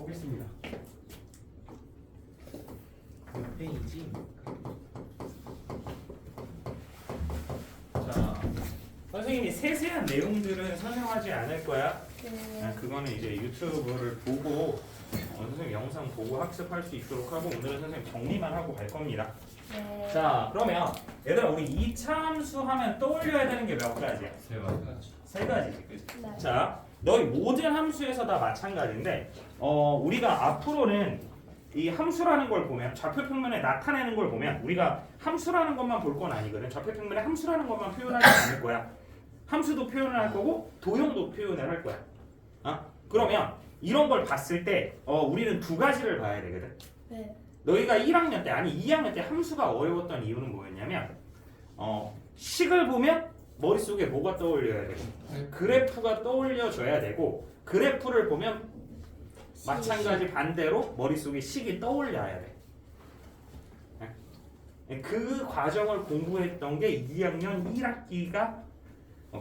보겠습니다. 몇 페이지? 자, 선생님이 세세한 내용들은 설명하지 않을 거야. 그거는 이제 유튜브를 보고 선생님 영상 보고 학습할 수 있도록 하고 오늘은 선생님 정리만 하고 갈 겁니다. 네. 자, 그러면 얘들아 우리 2차 함수 하면 떠올려야 되는 게 몇 가지야? 세 가지지. 그치? 네. 자, 너희 모든 함수에서 다 마찬가지인데 우리가 앞으로는 이 함수라는 걸 보면 좌표평면에 나타내는 걸 보면 우리가 함수라는 것만 볼 건 아니거든. 좌표평면에 함수라는 것만 표현하지 않을 거야. 함수도 표현을 할 거고 도형도 표현을 할 거야. 그러면 이런 걸 봤을 때 우리는 두 가지를 봐야 되거든. 네. 너희가 1학년 때 아니 2학년 때 함수가 어려웠던 이유는 뭐였냐면 식을 보면 머릿속에 뭐가 떠올려야 되고 그래프가 떠올려져야 되고 그래프를 보면 마찬가지 반대로 머릿속에 식이 떠올려야 돼. 그 과정을 공부했던 게 2학년 1학기가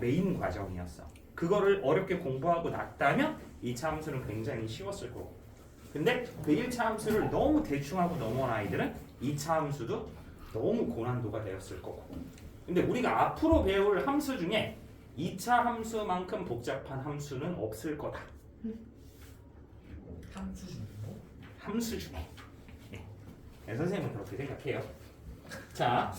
메인 과정이었어. 그거를 어렵게 공부하고 났다면 2차 함수는 굉장히 쉬웠을 거고. 근데 그 1차 함수를 너무 대충하고 넘어온 아이들은 2차 함수도 너무 고난도가 되었을 거고. 근데 우리가 앞으로 배울 함수 중에 2차 함수만큼 복잡한 함수는 없을 거다. 함수 중에 함수 중에. 네, 선생님은 그렇게 생각해요. 자,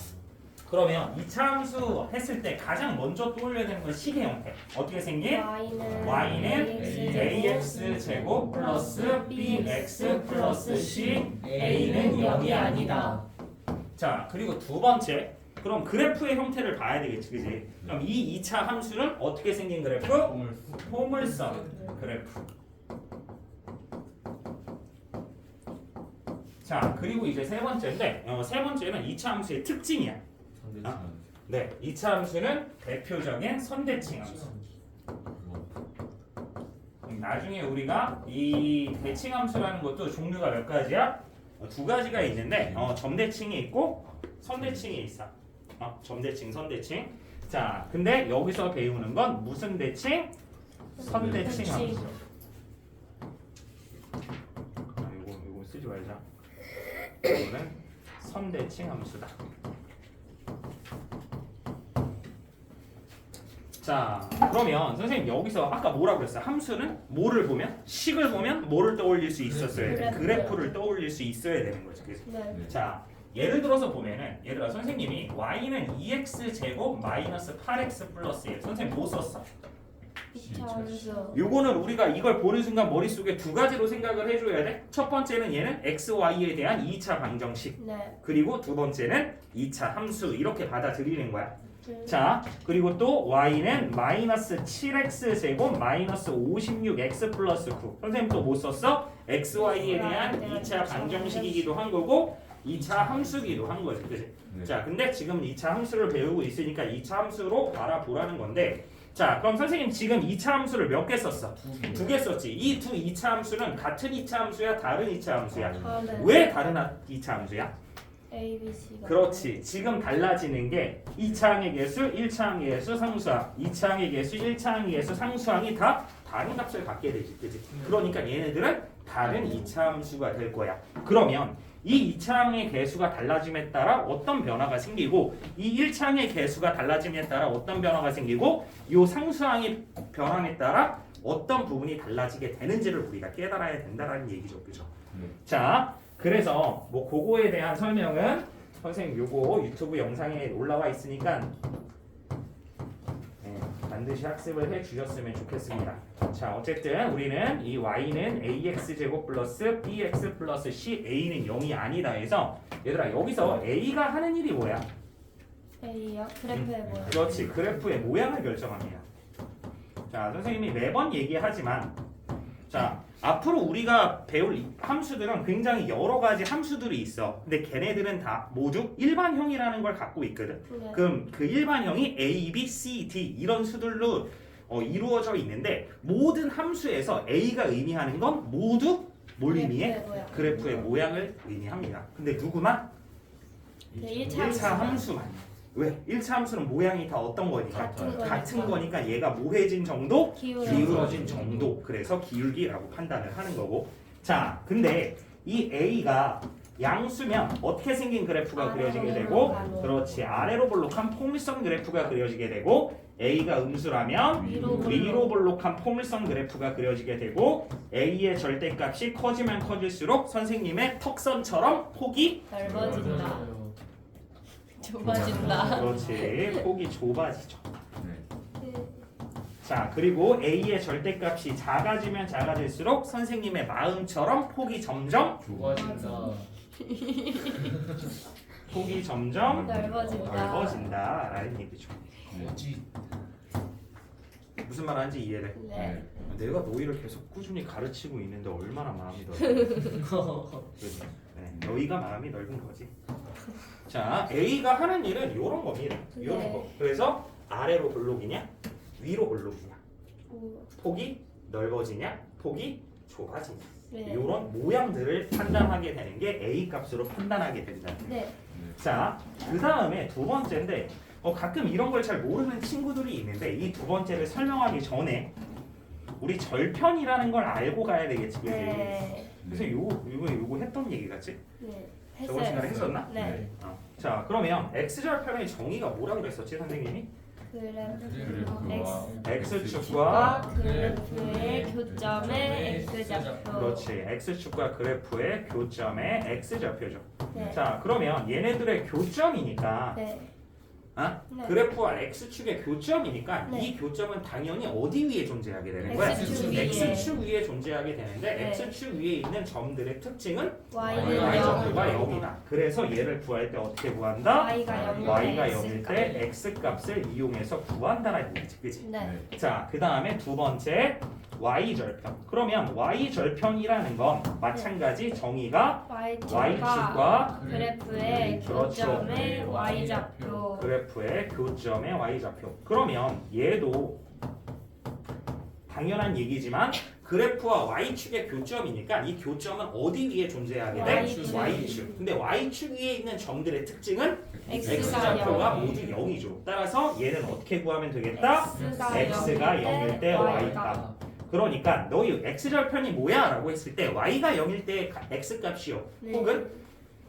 그러면 2차 함수 했을 때 가장 먼저 떠올려야 되는 건 식의 형태. 어떻게 생긴? y는 ax 제곱 플러스 bx 플러스 c a는 0이 아니다. 자, 그리고 두 번째. 그럼 그래프의 형태를 봐야 되겠지, 그지? 그럼 이 2차 함수는 어떻게 생긴 그래프? 포물선 그래프. 자, 그리고 이제 세 번째인데, 세 번째는 2차 함수의 특징이야. 네, 2차 함수는 대표적인 선대칭 함수. 나중에 우리가 이 대칭 함수라는 것도 종류가 몇 가지야? 두 가지가 있는데, 점대칭이 있고 선대칭이 있어. 점대칭, 선대칭. 자, 근데 여기서 배우는 건 무슨 대칭? 선대칭 함수. 이거 쓰지 말자. 이거는 선대칭 함수다. 자, 그러면 선생님 여기서 아까 뭐라고 그랬어요? 함수는 뭐를 보면? 식을 보면 뭐를 떠올릴 수 있었어야 돼? 그래프를 떠올릴 수 있어야 되는 거지. 그래서 네. 자, 예를 들어서 보면은 얘들아 선생님이 y는 2x 제곱 마이너스 8x 플러스 1 선생님 뭐 썼어? 2차 함수. 요거는 우리가 이걸 보는 순간 머릿속에 두 가지로 생각을 해줘야 돼. 첫 번째는 얘는 x, y에 대한 2차 방정식. 네. 그리고 두 번째는 2차 함수 이렇게 받아들이는 거야. 자, 그리고 또 y는 마이너스 7x 제곱 마이너스 56x 플러스 9 선생님 또 뭐 썼어? x, y에 대한 2차 방정식이기도 한 거고 2차 함수기도 한 거지, 그치? 자, 근데 지금 2차 함수를 배우고 있으니까 2차 함수로 알아보라는 건데 자, 그럼 선생님 지금 2차 함수를 몇 개 썼어? 두 개 썼지. 이 두 2차 함수는 같은 2차 함수야? 다른 2차 함수야? 네. 왜 다른 2차 함수야? A, B, C가. 그렇지. 지금 달라지는 게 2차항의 개수, 1차항의 개수, 상수항 2차항의 개수, 1차항의 개수, 상수항이 다 다른 값을 갖게 되지. 그치? 그러니까 얘네들은 다른 2차 함수가 될 거야. 그러면 이 2차항의 개수가 달라짐에 따라 어떤 변화가 생기고 이 1차항의 개수가 달라짐에 따라 어떤 변화가 생기고 이 상수항의 변함에 따라 어떤 부분이 달라지게 되는지를 우리가 깨달아야 된다는 얘기죠. 그죠? 자, 그래서 뭐 그거에 대한 설명은 선생님 요거 유튜브 영상에 올라와 있으니까 반드시 학습을 해 주셨으면 좋겠습니다. 자, 어쨌든 우리는 이 y는 ax 제곱 플러스 bx 플러스 c a는 0이 아니다 해서 얘들아 여기서 a가 하는 일이 뭐야? A요? 그래프의 모양. 그렇지, 그래프의 모양을 결정합니다. 자, 선생님이 매번 얘기하지만 자, 앞으로 우리가 배울 함수들은 굉장히 여러 가지 함수들이 있어. 근데 걔네들은 다 모두 일반형이라는 걸 갖고 있거든. 네. 그럼 그 일반형이 A, B, C, D 이런 수들로 이루어져 있는데 모든 함수에서 A가 의미하는 건 모두 뭘 의미해? 모양. 그래프의 모양을 의미합니다. 근데 누구만? 네, 1차 함수만. 왜? 1차 함수는 모양이 다 어떤 거니까? 같은 거니까 얘가 모해진 정도, 기울어진 정도. 그래서 기울기라고 판단을 하는 거고. 자, 근데 이 A가 양수면 어떻게 생긴 그래프가 그려지게 되고, 아래로 그렇지, 아래로 볼록한 포물선 그래프가 그려지게 되고, A가 음수라면 위로 볼록한 포물선 그래프가 그려지게 되고, A의 절대값이 커지면 커질수록 선생님의 턱선처럼 폭이 넓어진다. 좁아진다. 그렇지, 폭이 좁아지죠. 네. 자, 그리고 A의 절대값이 작아지면 작아질수록 선생님의 마음처럼 폭이 점점 넓어진다 라는 얘기죠. 뭐지? 무슨 말 하는지 이해돼? 네. 내가 너희를 계속 꾸준히 가르치고 있는데 얼마나 마음이 넓어? 네, 너희가 마음이 넓은 거지. 자, A가 하는 일은 이런 겁니다. 이런 네. 거. 그래서 아래로 볼록이냐, 위로 볼록이냐, 오, 폭이 넓어지냐, 폭이 좁아지냐. 네. 이런 모양들을 판단하게 되는 게 A 값으로 판단하게 된다. 네. 자, 그 다음에 두 번째인데 가끔 이런 걸 잘 모르는 친구들이 있는데 이 두 번째를 설명하기 전에 우리 절편이라는 걸 알고 가야 되겠지, 그지? 네. 그래서 요거 했던 얘기 같지? 네. 저번 시간에 했었나? 네. 자, 그러면 x절편의 정의가 뭐라고 그랬었지, 선생님이? x축과 그래프의 교점의 x좌표. 그렇지, x축과 그래프의 교점의 x좌표죠. 네. 자, 그러면 얘네들의 교점이니까 네. 네. 그래프와 x축의 교점이니까 네. 이 교점은 당연히 어디 위에 존재하게 되는 거야? X축 위에. x축 위에 존재하게 되는데 네. x축 위에 있는 점들의 특징은 y는 y좌표가 0. 0이다. 그래서 얘를 구할 때 어떻게 구한다? y가 0일 y가 0일 때 x값을 이용해서 구한다라는 얘기지, 그치? 네. 자, 그 다음에 두 번째 y절편. 그러면 y절편이라는 건 마찬가지 정의가 y축과 그래프의 그렇죠. 교점의 y좌표. 그래프의 교점의 y좌표. 그러면 얘도 당연한 얘기지만 그래프와 y축의 교점이니까 이 교점은 어디 위에 존재하게 돼? Y축. y축. 근데 y축 위에 있는 점들의 특징은 x가 x좌표가 0. 모두 0이죠. 따라서 얘는 어떻게 구하면 되겠다? x가 0일 때 y값. 그러니까 너희 x절편이 뭐야? 라고 했을 때 y가 0일 때 x값이요. 네. 혹은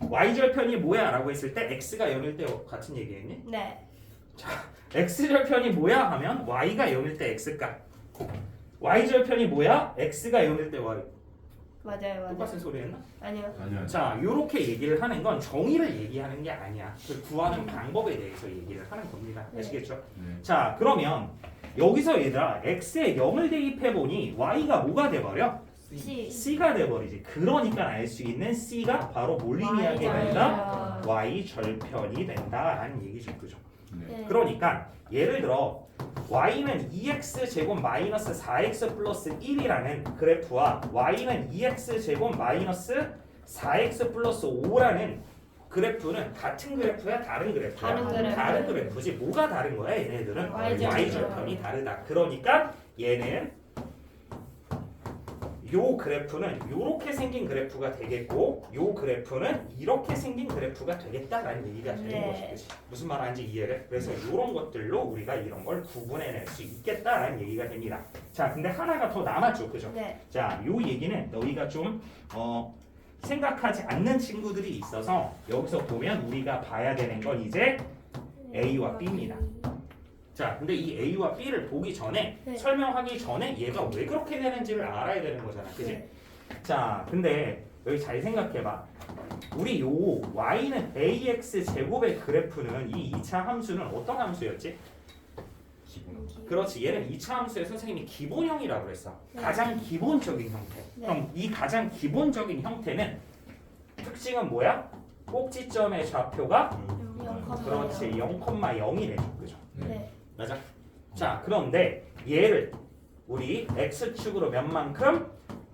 y절편이 뭐야? 라고 했을 때 x가 0일 때 같은 얘기했니? 네. x절편이 뭐야? 하면 y가 0일 때 x값. y절편이 뭐야? x가 0일 때 y. 맞아요. 똑같은 소리 했나? 아니요. 아니야. 자, 요렇게 얘기를 하는 건 정의를 얘기하는 게 아니야. 그 구하는 방법에 대해서 얘기를 하는 겁니다. 네. 아시겠죠? 네. 자, 그러면 여기서 얘들아 x에 0을 대입해보니 y가 뭐가 돼버려? C. c가 돼버리지. 그러니까 알 수 있는 c가 바로 뭘 의미하게 된다? y절편이 된다라는 얘기죠. 그죠? 네. 그러니까 예를 들어 y는 2x 제곱 마이너스 4x 플러스 1이라는 그래프와 y는 2x 제곱 마이너스 4x 플러스 5라는 그래프는 같은 그래프야, 다른 그래프야? 다른 그래프. 다른 그래프지. 뭐가 다른 거야? 얘네들은 Y절편. y절편이 다르다. 그러니까 얘는 요 그래프는 요렇게 생긴 그래프가 되겠고 요 그래프는 이렇게 생긴 그래프가 되겠다라는 얘기가 되는 네. 것이 그치? 무슨 말하는지 이해해? 그래서 요런 것들로 우리가 이런 걸 구분해낼 수 있겠다라는 얘기가 됩니다. 자, 근데 하나가 더 남았죠, 그죠? 네. 자, 요 얘기는 너희가 좀 생각하지 않는 친구들이 있어서 여기서 보면 우리가 봐야 되는 건 이제 A와 B입니다. 자, 근데 이 A와 B를 보기 전에 네. 설명하기 전에 얘가 왜 그렇게 되는지를 알아야 되는 거잖아, 그지? 네. 자, 근데 여기 잘 생각해봐. 우리 요 y는 ax 제곱의 그래프는 이 2차 함수는 어떤 함수였지? 기본. 그렇지, 얘는 2차 함수의 선생님이 기본형이라고 그랬어. 네. 가장 기본적인 형태. 네. 그럼 이 가장 기본적인 형태는 특징은 뭐야? 꼭지점의 좌표가 그렇지 0,0이래, 그죠? 네. 맞아. 자, 그런데 얘를 우리 x축으로 몇 만큼,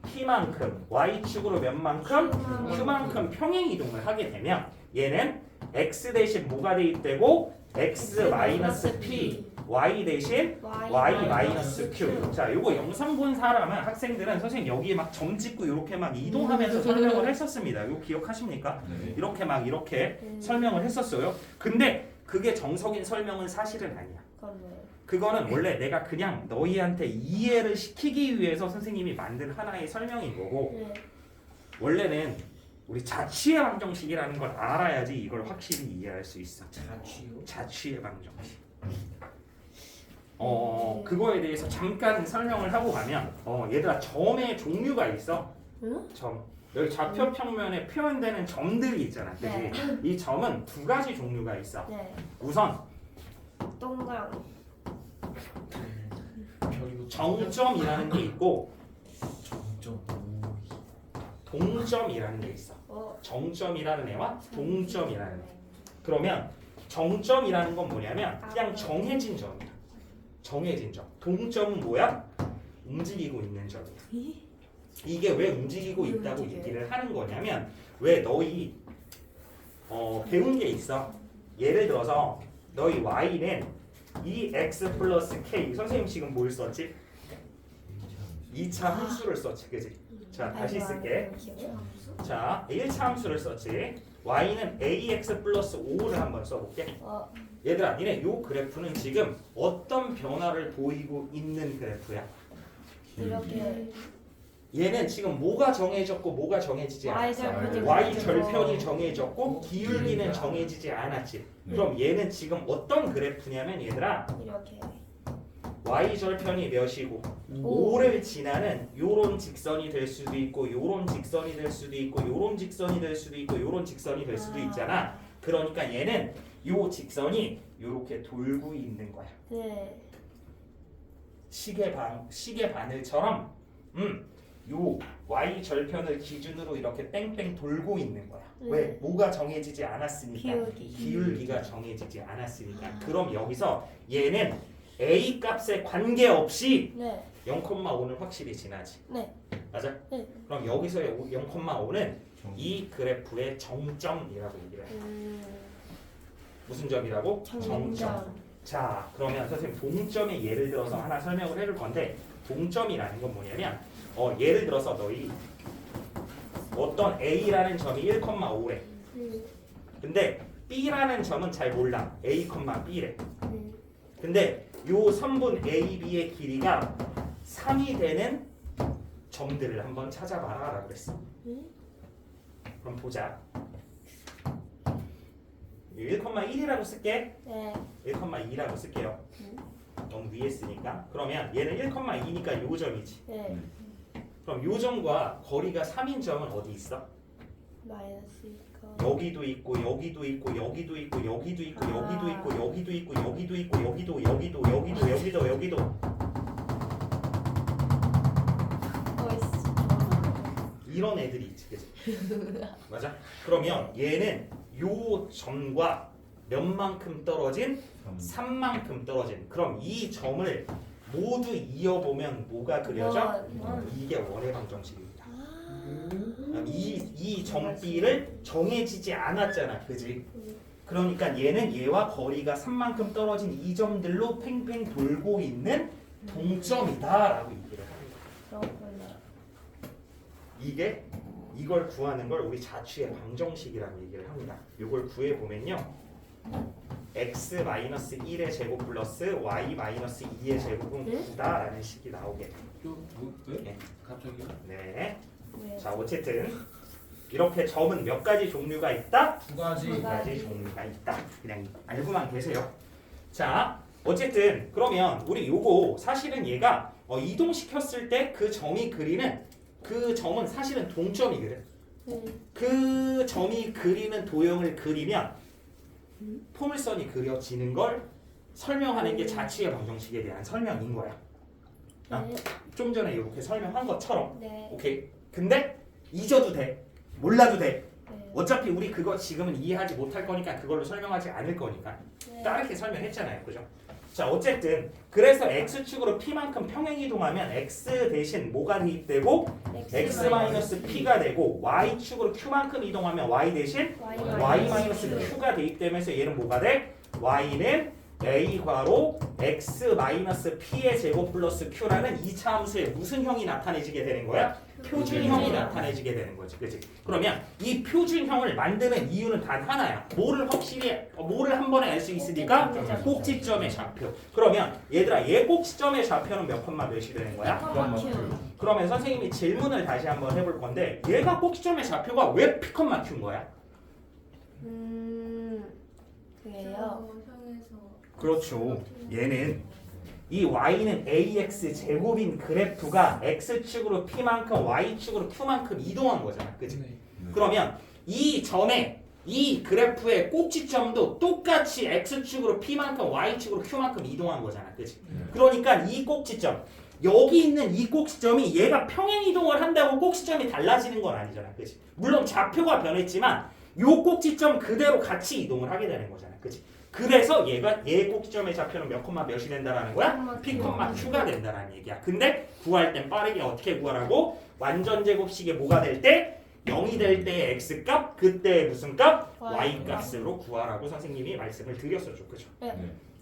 p만큼, y축으로 몇 만큼, q만큼 평행 이동을 하게 되면 얘는 x 대신 뭐가 대입되고 x-p, y 대신 y-q. 자, 요거 영상 본 사람은 학생들은 선생님 여기에 막 점 찍고 이렇게 막 이동하면서 설명을 했었습니다. 이거 기억하십니까? 네. 이렇게 막 이렇게 설명을 했었어요. 근데 그게 정석인 설명은 사실은 아니야. 그건 뭐예요? 그거는 원래 내가 그냥 너희한테 이해를 시키기 위해서 선생님이 만든 하나의 설명인 거고 네. 원래는 우리 자취의 방정식이라는 걸 알아야지 이걸 확실히 이해할 수 있어. 자취요? 자취의 방정식. 그거에 대해서 잠깐 설명을 하고 가면 얘들아 점의 종류가 있어. 응? 점. 여기 좌표 평면에 표현되는 점들이 있잖아. 그지? 네. 이 점은 두 가지 종류가 있어. 네. 우선 동그라미. 별이고 정점이라는 게 있고 정점. 동점이라는 게 있어. 정점이라는 애와 동점이라는 애. 그러면 정점이라는 건 뭐냐면 그냥 정해진 점이야. 정해진 점. 동점은 뭐야? 움직이고 있는 점이야. 이게 왜 움직이고 있다고 얘기를 하는 거냐면 왜 너희 배운 게 있어. 예를 들어서 너희 y는 2x 플러스 k. 선생님 지금 뭘 썼지? 2차 함수를 썼지. 그지? 자 다시 쓸게. 자 1차 함수를 썼지. y는 ax 플러스 5를 한번 써볼게. 얘들아 니네 요 그래프는 지금 어떤 변화를 보이고 있는 그래프야? 이렇게 얘는 지금 뭐가 정해졌고 뭐가 정해지지 않았어. Y절편이 Y절편이 정해졌고 기울기는 정해지지 않았지. 그럼 얘는 지금 어떤 그래프냐면 얘들아 이렇게 Y절편이 몇이고 5를 지나는 요런 직선이 될 수도 있고 요런 직선이 될 수도 있고 요런 직선이 될 수도 있고 요런 직선이 될 수도 있잖아. 그러니까 얘는 요 직선이 요렇게 돌고 있는 거야. 네. 시계 바늘처럼 요 y 절편을 기준으로 이렇게 뺑뺑 돌고 있는 거야. 왜? 뭐가 정해지지 않았으니까. 기울기가 정해지지 않았으니까. 그럼 여기서 얘는 a 값에 관계없이 네. 0,5는 확실히 지나지. 네. 맞아? 네. 그럼 여기서의 0,5는 이 그래프의 정점이라고 얘기를 해. 무슨 점이라고? 정점. 자, 그러면 선생님 동점의 예를 들어서 하나 설명을 해줄 건데 동점이라는 건 뭐냐면 예를 들어서 너희 어떤 A라는 점이 1,5래. 근데 B라는 점은 잘 몰라. A, B래. 근데 요 선분 A, B의 길이가 3이 되는 점들을 한번 찾아봐라 라고 그랬어. 그럼 보자. 1,1이라고 쓸게. 네. 1,2라고 쓸게요. 너무 위에 쓰니까. 그러면 얘는 1,2니까 요 점이지. 네. 그럼 요 점과 거리가 3인 점은 어디 있어? 마이너스 2. 여기도 있고 여기도 있고 여기도 있고 여기도 있고 여기도 있고 여기도 있고 여기도 있고 여기도 이런 애들이 있지. 그치? 맞아? 그러면 얘는 요 점과 몇만큼 떨어진 3만큼 떨어진. 그럼 이 점을 모두 이어보면 뭐가 그려져? 이게 원의 방정식입니다. 이 점비를 정해지지 않았잖아. 그지? 그러니까 얘는 얘와 거리가 3만큼 떨어진 이 점들로 팽팽 돌고 있는 동점이다 라고 얘기를 합니다. 그렇구나. 이게 이걸 구하는 걸 우리 자취의 방정식이라고 얘기를 합니다. 이걸 구해보면요. x-1의 제곱 플러스 y-2의 제곱은 9다라는 식이 나오게 돼요. 왜? 갑자기요? 네. 네. 자 어쨌든 이렇게 점은 몇 가지 종류가 있다? 두 가지. 두 가지 종류가 있다. 그냥 알고만 계세요. 자 어쨌든 그러면 우리 요거 사실은 얘가 이동시켰을 때 그 점이 그리는 그 점은 사실은 동점이거든. 그 점이 그리는 도형을 그리면 포물선이 그려지는 걸 설명하는 게 자취의 방정식에 대한 설명인 거야. 네. 좀 전에 이렇게 설명한 것처럼. 네. 오케이. 근데 잊어도 돼. 몰라도 돼. 네. 어차피 우리 그거 지금은 이해하지 못할 거니까 그걸로 설명하지 않을 거니까. 네. 다르게 설명했잖아요. 그죠? 자 어쨌든 그래서 x축으로 p만큼 평행이동하면 x 대신 뭐가 대입되고 x-p가 되고 y축으로 q만큼 이동하면 y 대신 y-q가 대입되면서 얘는 뭐가 돼? y는 a 괄호 x-p의 제곱 플러스 q라는 2차 함수에 무슨 형이 나타내지게 되는 거야? 표준형이 나타내지게 되는 거지, 그렇지? 그러면 이 표준형을 만드는 이유는 단 하나야. 뭐를 한 번에 알 수 있으니까 꼭지점의 좌표. 그러면 얘들아, 얘 꼭지점의 좌표는 몇 콤마 몇이 되는 거야? 그러면 선생님이 질문을 다시 한번 해볼 건데, 얘가 꼭지점의 좌표가 왜 P콤마 Q인 거야? 그게요. 그렇죠. 얘는 이 y는 ax 제곱인 그래프가 x축으로 p만큼 y축으로 q만큼 이동한 거잖아, 그치? 네. 그러면 이 점에 이 그래프의 꼭지점도 똑같이 x축으로 p만큼 y축으로 q만큼 이동한 거잖아, 그치? 그러니까 이 꼭지점, 여기 있는 이 꼭지점이 얘가 평행 이동을 한다고 꼭지점이 달라지는 건 아니잖아, 그치? 물론 좌표가 변했지만 요 꼭지점 그대로 같이 이동을 하게 되는 거잖아, 그치? 그래서 얘 꼭지점의 좌표는 몇 콤마 몇이 된다라는 거야? P 콤마 Q가 된다라는 얘기야. 근데 구할 땐 빠르게 어떻게 구하라고? 완전 제곱식이 뭐가 될 때? 0이 될 때의 x 값, 그때의 무슨 값? y 값으로 구하라고 선생님이 말씀을 드렸었죠, 그죠? 네.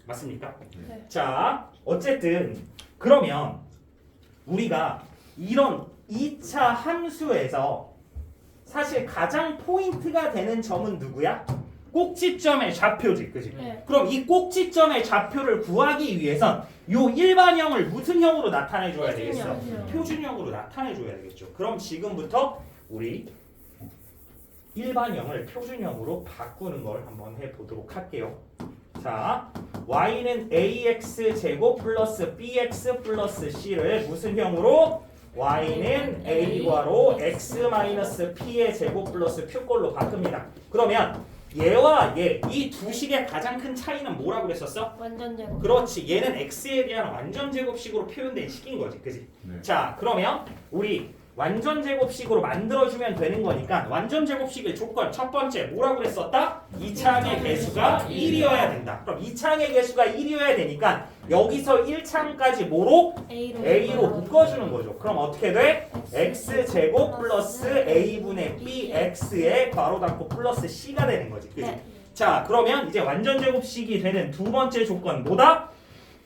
맞습니까? 네. 자, 어쨌든 그러면 우리가 이런 2차 함수에서 사실 가장 포인트가 되는 점은 누구야? 꼭지점의 좌표지, 그지? 네. 그럼 이 꼭지점의 좌표를 구하기 위해선 요 일반형을 무슨 형으로 나타내 줘야 되겠어? 표준형으로 나타내 줘야 되겠죠. 그럼 지금부터 우리 일반형을 표준형으로 바꾸는 걸 한번 해 보도록 할게요. 자, y는 ax 제곱 플러스 bx 플러스 c를 무슨 형으로? y는 a과로 x 마이너스 p의 제곱 플러스 q꼴로 바꿉니다. 그러면 얘와 얘 이 두 식의 가장 큰 차이는 뭐라고 그랬었어? 완전 제곱. 그렇지, 얘는 x에 대한 완전 제곱식으로 표현된 식인 거지, 그지? 자, 그러면 우리 완전 제곱식으로 만들어주면 되는 거니까 완전 제곱식의 조건 첫 번째 뭐라고 그랬었다? 이차항의 개수가 1이어야 된다. 그럼 이차항의 개수가 1이어야 되니까 여기서 1차항까지 뭐로? a로 묶어주는 거죠. 그럼 어떻게 돼? x제곱 플러스 a분의 bx에 괄호 닫고 플러스 c가 되는 거지, 그지? 네. 자, 그러면 이제 완전 제곱식이 되는 두 번째 조건 뭐다?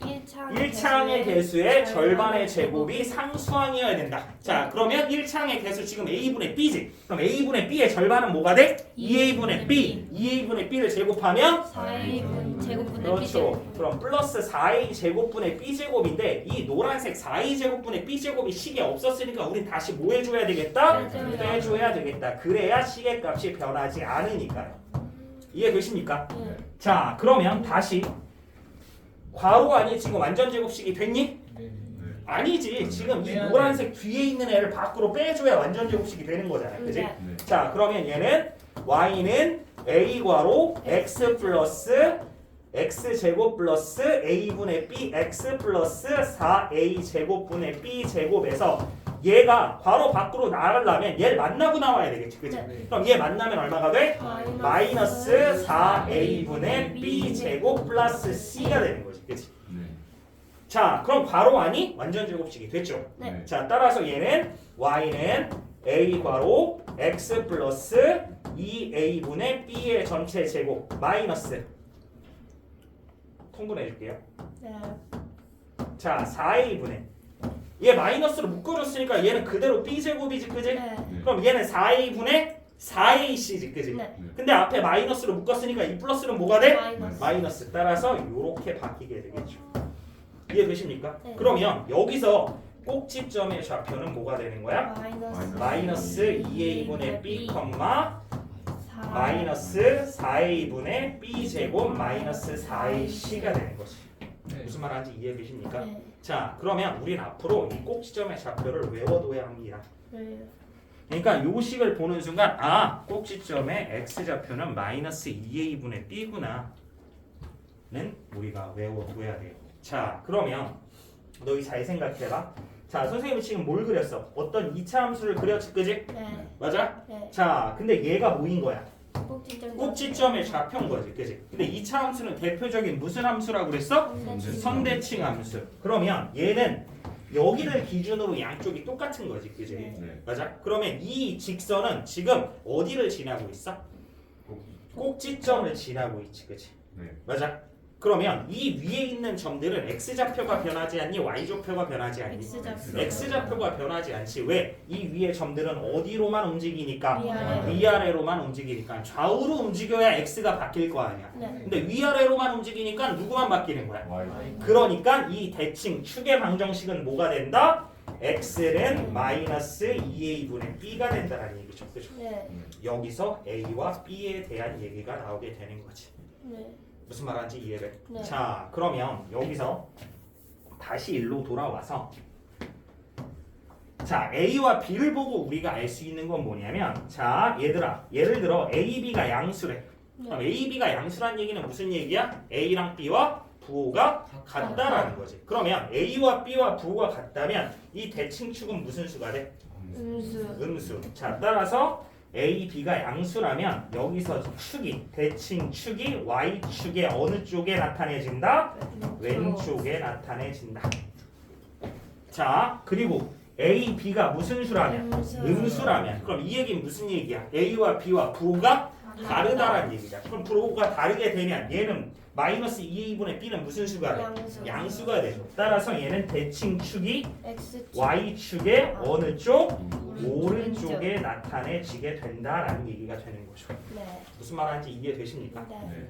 1차항의 개수의 절반의 제곱이 상수항이어야 된다. 자, 그러면 1차항의 개수 지금 a분의 b지. 그럼 a분의 b의 절반은 뭐가 돼? 2a분의 b. 2a분의 b를 제곱하면 4a 제곱분의 그렇죠. 그럼 플러스 4a 제곱분의 b 제곱인데 이 노란색 4a 제곱분의 b 제곱이 식에 없었으니까 우린 다시 뭐 해줘야 되겠다? 빼줘야 되겠다. 그래야 식의 값이 변하지 않으니까요. 이해되십니까? 네. 자, 그러면 다시 괄호 아니 지금 완전 제곱식이 됐니? 아니지. 지금 이 노란색 뒤에 있는 애를 밖으로 빼줘야 완전 제곱식이 되는 거잖아, 그지? 네. 자, 그러면 얘는 y는 a 괄호 x 플러스 x 제곱 플러스 a분의 b x 플러스 4a 제곱분의 b 제곱에서 얘가 괄호 밖으로 나가려면 얘를 만나고 나와야 되겠지, 그지? 네. 그럼 얘 만나면 얼마가 돼? 마이너스 4a분의 b 제곱 플러스 c가 되는 거지, 그지? 자, 그럼 괄호 아니? 완전 제곱식이 됐죠? 네. 자, 따라서 얘는 y는 a 괄호 x 플러스 2a분의 b의 전체 제곱 마이너스 통분해 줄게요. 네. 자, 4a분의 얘 마이너스로 묶어줬으니까 얘는 그대로 b 제곱이지, 그지? 네. 그럼 얘는 4a분의 4ac지, 그지? 네. 근데 앞에 마이너스로 묶었으니까 이 플러스는 뭐가 돼? 마이너스. 마이너스. 따라서 이렇게 바뀌게 되겠죠. 이해되십니까? 네. 그러면 여기서 꼭지점의 좌표는 뭐가 되는 거야? 마이너스 2a분의 b, 마이너스 4a분의 b 제곱 마이너스 4ac가 되는 거지. 무슨 말하는지 이해되십니까? 네. 자, 그러면 우린 앞으로 이 꼭지점의 좌표를 외워둬야 합니다. 네. 그러니까 요 식을 보는 순간 아, 꼭지점의 x좌표는 마이너스 2a분의 b구나 는 우리가 외워둬야 돼요. 자, 그러면 너희 잘 생각해봐. 자, 선생님이 지금 뭘 그렸어? 어떤 2차 함수를 그렸지, 그지? 네. 맞아? 네. 자, 근데 얘가 뭐인 거야? 꼭지점. 꼭지점의 좌표인 거지, 그지? 근데 2차 함수는 대표적인 무슨 함수라고 그랬어? 선대칭 함수. 그러면 얘는 여기를 기준으로 양쪽이 똑같은 거지, 그지? 네. 맞아? 그러면 이 직선은 지금 어디를 지나고 있어? 꼭지점을 지나고 있지, 그지? 맞아? 그러면 이 위에 있는 점들은 x좌표가 변하지 않니? y좌표가 변하지 않니? X좌표. x좌표가 변하지 않지. 왜? 이 위의 점들은 어디로만 움직이니까? 위아래로. 위아래로만 움직이니까 좌우로 움직여야 x가 바뀔 거 아니야. 네. 근데 위아래로만 움직이니까 누구만 바뀌는 거야? Y. 그러니까 이 대칭 축의 방정식은 뭐가 된다? x는 마이너스 2a분의 b가 된다는 얘기죠. 그죠? 네. 여기서 a와 b에 대한 얘기가 나오게 되는 거지. 네. 무슨 말하는지 이해를? 네. 자, 그러면 여기서 다시 일로 돌아와서 자, a와 b를 보고 우리가 알 수 있는 건 뭐냐면 자, 얘들아, 예를 들어 a, b가 양수래. 그럼 a, b가 양수란 얘기는 무슨 얘기야? a랑 b와 부호가 같다라는 거지. 그러면 a와 b와 부호가 같다면 이 대칭축은 무슨 수가 돼? 음수. 음수. 자, 따라서 A, B가 양수라면 여기서 축이 대칭 축이 Y축의 어느 쪽에 나타내진다? 왼쪽에 나타내진다. 자, 그리고 A, B가 무슨 수라면? 음수라면. 그럼 이 얘기는 무슨 얘기야? A와 B와 부호가 다르다라는 얘기자. 그럼 부호가 다르게 되면 얘는 마이너스 2a분의 b는 무슨 수가 돼? 양수. 양수가 되죠. 따라서 얘는 대칭 축이 X축. Y축의 어느 쪽? 오른쪽. 오른쪽에 나타내지게 된다라는 얘기가 되는 거죠. 네. 무슨 말하는지 이해되십니까? 네.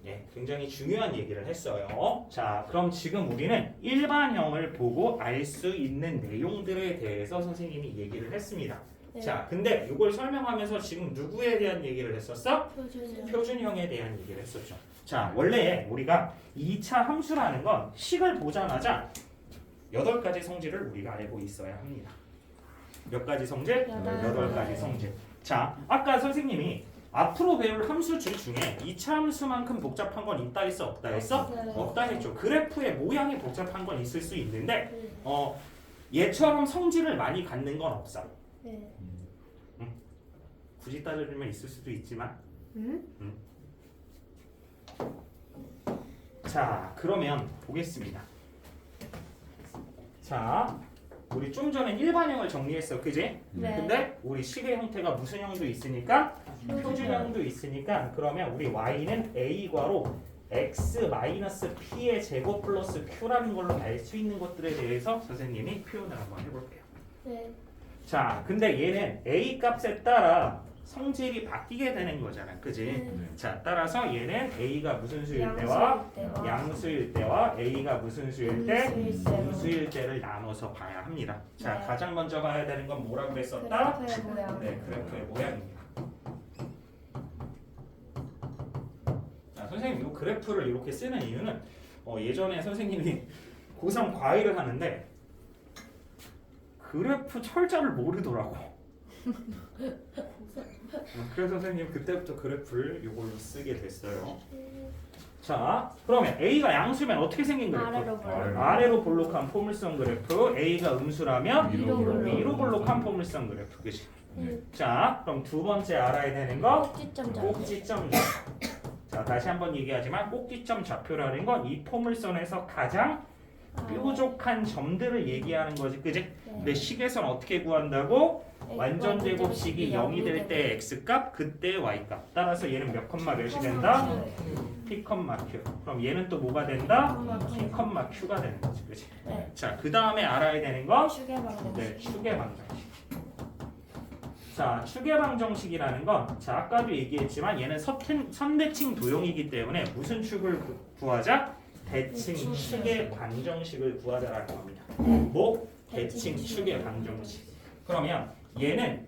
예, 굉장히 중요한 얘기를 했어요. 자, 그럼 지금 우리는 일반형을 보고 알 수 있는 내용들에 대해서 선생님이 얘기를 했습니다. 네. 자, 근데 이걸 설명하면서 지금 누구에 대한 얘기를 했었어? 표준형. 표준형에 대한 얘기를 했었죠. 자, 원래 우리가 2차 함수라는 건 식을 보자마자 8가지 성질을 우리가 알고 있어야 합니다. 몇 가지 성질? 8가지 성질. 자, 아까 선생님이 앞으로 배울 함수들 중에 2차 함수만큼 복잡한 건 있다 했어? 없다 했어? 네. 없다 했죠. 그래프의 모양이 복잡한 건 있을 수 있는데 네. 얘처럼 성질을 많이 갖는 건 없어. 네. 굳이 따져주면 있을 수도 있지만 자, 그러면 보겠습니다. 자, 우리 좀 전에 일반형을 정리했어, 그지? 네. 근데 우리 식의 형태가 무슨 형도 있으니까 표준형도 있으니까 그러면 우리 y는 a과로 x-p의 제곱 플러스 q라는 걸로 알 수 있는 것들에 대해서 선생님이 표현을 한번 해볼게요. 네. 자, 근데 얘는 a 값에 따라 성질이 바뀌게 되는 거잖아, 그지? 네. 자, 따라서 얘는 a가 무슨 수일 때와 양수일 때와 양수일 때와 a가 무슨 수일 때 음수일 때와 음수일 때를 나눠서 봐야 합니다. 자, 네. 가장 먼저 봐야 되는 건 뭐라고 했었다? 그래프의 모양. 네, 그래프의 모양입니다. 자, 선생님 이 그래프를 이렇게 쓰는 이유는 예전에 선생님이 고3 과외를 하는데 그래프 철자를 모르더라고. 그래서 선생님 그때부터 그래프를 이걸로 쓰게 됐어요. 자, 그러면 A가 양수면 어떻게 생긴 그래프? 아래로 볼록. 아래로 볼록한 포물선 그래프. A가 음수라면 위로 볼록. 위로 볼록한 포물선 그래프. 그치? 네. 자, 그럼 두 번째 알아야 되는 거 꼭지점 잡. 꼭지점 좌표. 자, 다시 한번 얘기하지만 꼭지점 좌표라는 건 이 포물선에서 가장 뾰족한 점들을 얘기하는 거지, 그지? 근데 식에선 어떻게 구한다고? 완전 제곱식이 0이 될 때 x값, 그때 y값. 따라서 얘는 몇 컴마 몇이 된다? p 컴마 q. 그럼 얘는 또 뭐가 된다? p 컴마 q가 되는 거지, 그지? 네. 자, 그 다음에 알아야 되는 거 축의 방정. 네, 축의 방정식. 자, 축의 방정식이라는 건 자, 아까도 얘기했지만 얘는 선대칭 도형이기 때문에 무슨 축을 구하자? 대칭 축의 방정식을 구하자라는 겁니다. 뭐? 대칭 축의 방정식. 그러면 얘는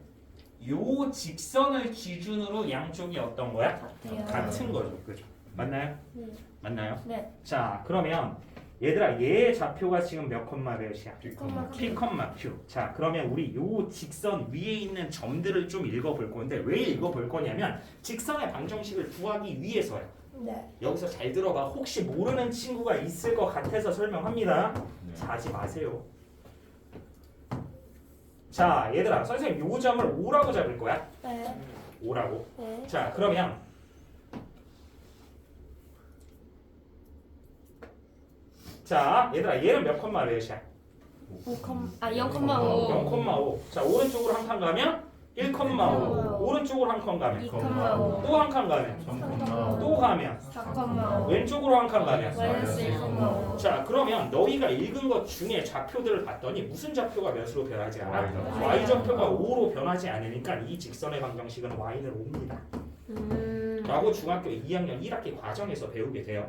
요 직선을 기준으로 양쪽이 어떤 거야? 같아요. 같은 거죠. 그죠? 맞나요? 네. 맞나요? 네. 자, 그러면 얘들아 얘의 좌표가 지금 몇 컴마 몇이야? 컴마 P, Q. 자, 그러면 우리 요 직선 위에 있는 점들을 좀 읽어볼 건데 왜 읽어볼 거냐면 직선의 방정식을 구하기 위해서요. 네. 여기서 잘 들어봐. 혹시 모르는 친구가 있을 것 같아서 설명합니다. 자지 마세요. 자, 얘들아, 선생님 요 점을 5라고 잡을 거야. 네. 5라고. 네. 자, 그러면 자, 얘들아, 얘는 몇 컴마 몇이야? 0,5. 0,5. 자, 오른쪽으로 한 칸 가면 1,5 오른쪽으로 한 칸 가면 2,5 또 한 칸 가면 3,5 또 가면 4,5 왼쪽으로 한 칸 가면 마이너스 1,5 자 그러면 너희가 읽은 것 중에 좌표들을 봤더니 무슨 좌표가 몇으로 변하지 않아? Y. y 좌표가 5로 변하지 않으니까 이 직선의 방정식은 y는 5입니다 라고 중학교 2학년 1학기 과정에서 배우게 돼요.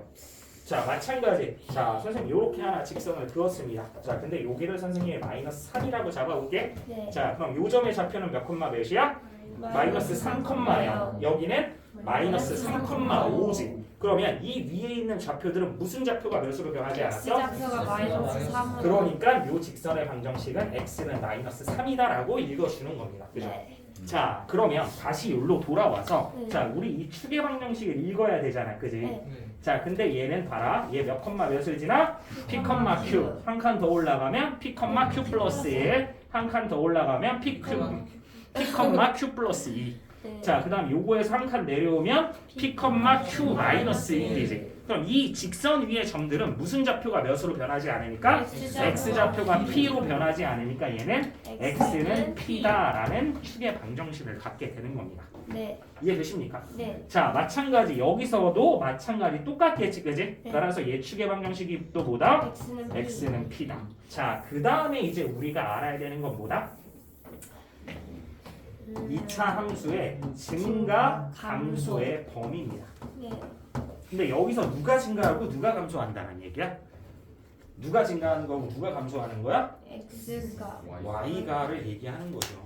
자 마찬가지 자 선생님 요렇게 하나 직선을 그었습니다. 자 근데 여기를 선생님이 마이너스 3이라고 잡아볼게. 네. 자 그럼 요 점의 좌표는 몇 콤마 몇이야? 마이너스 3,0 여기는 마이너스 3,5지. 그러면 이 위에 있는 좌표들은 무슨 좌표가 몇으로 변하지 않았어? X좌표가 마이너스 3으로 그러니까 요 직선의 방정식은 x는 마이너스 3이다라고 읽어주는 겁니다. 그죠? 네. 자 그러면 다시 여기로 돌아와서 네. 자 우리 이 축의 방정식을 읽어야 되잖아. 그지? 네. 자 근데 얘는 봐라 얘 몇 컴마 몇을 지나? p 컴마 q 한 칸 더 올라가면 p 컴마 q 플러스 1 한 칸 더 올라가면 p 컴마 q 플러스 2 네. 자 그 다음 요거에서 한 칸 내려오면 p 컴마 q 마이너스 1이지. 그럼 이 직선 위의 점들은 무슨 좌표가 몇으로 변하지 않으니까 x좌표가 p로 변하지 않으니까 얘는 x는 p다라는 축의 방정식을 갖게 되는 겁니다. 네. 이해되십니까? 네. 자 마찬가지 여기서도 마찬가지 똑같겠지 그지? 네. 따라서 얘 축의 방정식이 또 뭐다? X는 x는 p다. 자 그 다음에 이제 우리가 알아야 되는 건 뭐다? 2차 함수의 증가 감소의 범위입니다. 네. 근데 여기서 누가 증가하고 누가 감소한다는 얘기야? 누가 증가하는 거고 누가 감소하는 거야? X가 y가를 얘기하는 거죠.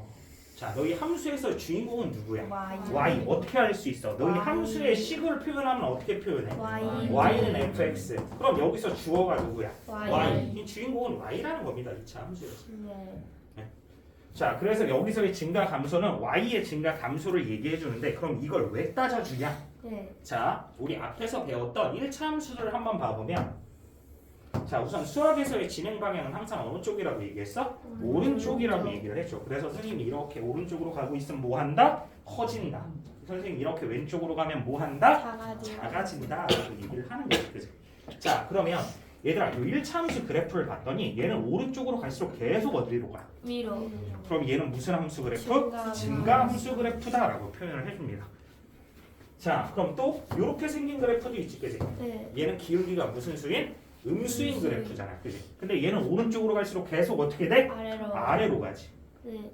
자 너희 함수에서 주인공은 누구야? Y. y 어떻게 할 수 있어? 너희 Y. 함수의 식을 표현하면 어떻게 표현해? Y. y는 fx. 그럼 여기서 주어가 누구야? Y. 이 주인공은 y라는 겁니다. 2차 함수에서. 네. 자 그래서 여기서의 증가 감소는 y의 증가 감소를 얘기해 주는데 그럼 이걸 왜 따져주냐? 네. 자 우리 앞에서 배웠던 1차 함수를 한번 봐보면 자 우선 수학에서의 진행 방향은 항상 어느 쪽이라고 얘기했어? 오른쪽이라고 얘기를 했죠. 그래서 선생님이 이렇게 오른쪽으로 가고 있으면 뭐 한다? 커진다. 선생님이 이렇게 왼쪽으로 가면 뭐 한다? 작아진다 라고 얘기를 하는 거지. 그치? 자 그러면 얘들아 이 1차 함수 그래프를 봤더니 얘는 오른쪽으로 갈수록 계속 어디로 가? 위로. 그럼 얘는 무슨 함수 그래프? 증가. 증가 함수 그래프다라고 표현을 해줍니다. 자 그럼 또 이렇게 생긴 그래프도 있지 그지? 네. 얘는 기울기가 무슨 수인? 음수인 그래프잖아 그지? 근데 얘는 오른쪽으로 갈수록 계속 어떻게 돼? 아래로. 아래로 가지. 네.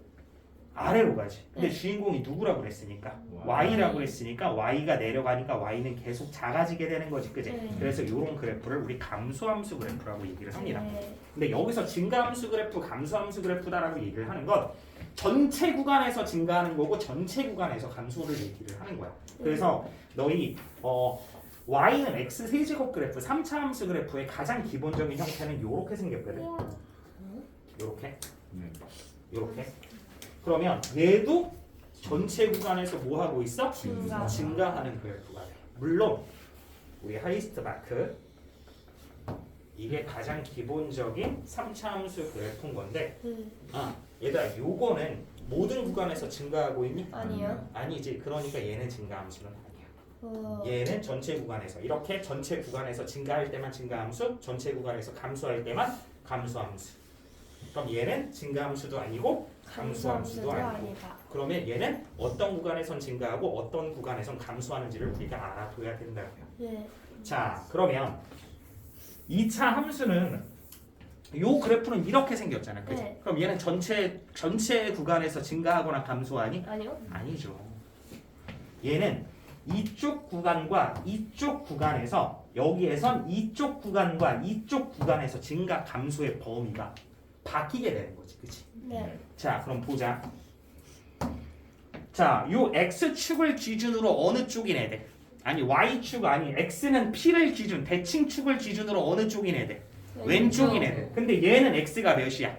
아래로 가지. 근데 네. 주인공이 누구라고 그랬으니까? y라고 그랬으니까 y가 내려가니까 y는 계속 작아지게 되는 거지 그지? 네. 그래서 이런 그래프를 우리 감소함수 그래프라고 얘기를 합니다. 네. 근데 여기서 증가함수 그래프, 감소함수 그래프다라고 얘기를 하는 건 전체 구간에서 증가하는 거고 전체 구간에서 감소를 얘기를 하는 거야. 그래서 너희 y는 x 세제곱 그래프, 3차 함수 그래프의 가장 기본적인 형태는 이렇게 생겼거든. 이렇게, 이렇게. 그러면 얘도 전체 구간에서 뭐 하고 있어? 증가. 증가하는 그래프가 돼. 물론 우리 하이스트마크 이게 가장 기본적인 3차 함수 그래프인 건데 얘들아 요거는 모든 구간에서 증가하고 있니? 아니요. 아니지. 그러니까 얘는 증가 함수는 아니야. 어. 얘는 전체 구간에서 이렇게 전체 구간에서 증가할 때만 증가 함수, 전체 구간에서 감소할 때만 감소 함수. 그럼 얘는 증가 함수도 아니고 감소 함수도 아니고. 아니다. 그러면 얘는 어떤 구간에선 증가하고 어떤 구간에선 감소하는지를 우리가 알아둬야 된다고요. 네. 자, 그러면 2차 함수는 요 그래프는 이렇게 생겼잖아. 그치? 네. 그럼 얘는 전체 구간에서 증가하거나 감소하니? 아니요. 아니죠. 얘는 이쪽 구간과 이쪽 구간에서 여기에선 이쪽 구간과 이쪽 구간에서 증가 감소의 범위가 바뀌게 되는 거지. 그치? 네. 자, 그럼 보자. 자, 요 x축을 기준으로 어느 쪽이네 돼? 아니 y축 아니 x는 p를 기준 대칭축을 기준으로 어느 쪽이네 돼? 왼쪽이네 돼. 근데 얘는 x가 몇이야?